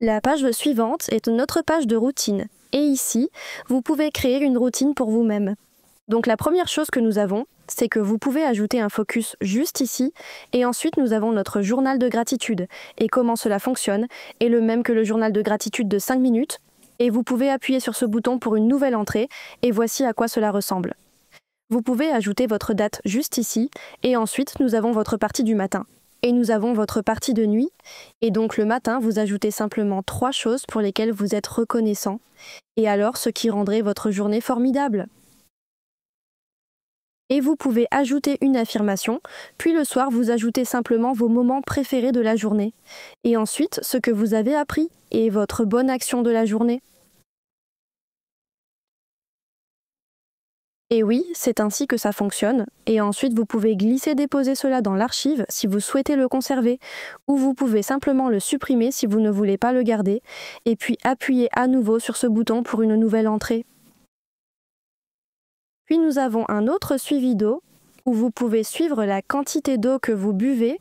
La page suivante est notre page de routine. Et ici, vous pouvez créer une routine pour vous-même. Donc la première chose que nous avons, c'est que vous pouvez ajouter un focus juste ici, et ensuite nous avons notre journal de gratitude. Et comment cela fonctionne est le même que le journal de gratitude de 5 minutes, et vous pouvez appuyer sur ce bouton pour une nouvelle entrée, et voici à quoi cela ressemble. Vous pouvez ajouter votre date juste ici, et ensuite nous avons votre partie du matin. Et nous avons votre partie de nuit, et donc le matin, vous ajoutez simplement 3 choses pour lesquelles vous êtes reconnaissant, et alors ce qui rendrait votre journée formidable. Et vous pouvez ajouter une affirmation, puis le soir, vous ajoutez simplement vos moments préférés de la journée, et ensuite ce que vous avez appris et votre bonne action de la journée. Et oui, c'est ainsi que ça fonctionne, et ensuite vous pouvez glisser-déposer cela dans l'archive si vous souhaitez le conserver, ou vous pouvez simplement le supprimer si vous ne voulez pas le garder, et puis appuyer à nouveau sur ce bouton pour une nouvelle entrée. Puis nous avons un autre suivi d'eau, où vous pouvez suivre la quantité d'eau que vous buvez,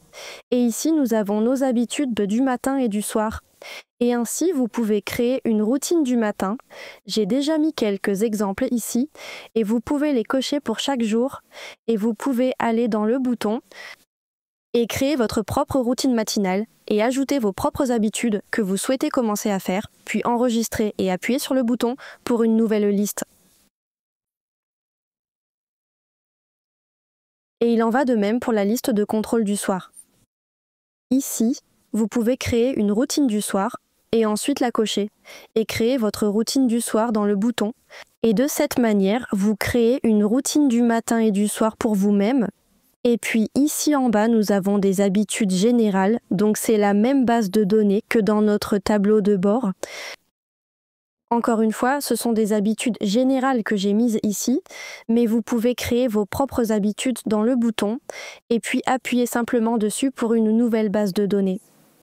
et ici nous avons nos habitudes du matin et du soir. Et ainsi, vous pouvez créer une routine du matin. J'ai déjà mis quelques exemples ici, et vous pouvez les cocher pour chaque jour, et vous pouvez aller dans le bouton et créer votre propre routine matinale, et ajouter vos propres habitudes que vous souhaitez commencer à faire, puis enregistrer et appuyer sur le bouton pour une nouvelle liste. Et il en va de même pour la liste de contrôle du soir. Ici, vous pouvez créer une routine du soir, et ensuite la cocher, et créer votre routine du soir dans le bouton. Et de cette manière, vous créez une routine du matin et du soir pour vous-même. Et puis ici en bas, nous avons des habitudes générales, donc c'est la même base de données que dans notre tableau de bord. Encore une fois, ce sont des habitudes générales que j'ai mises ici, mais vous pouvez créer vos propres habitudes dans le bouton, et puis appuyer simplement dessus pour une nouvelle base de données.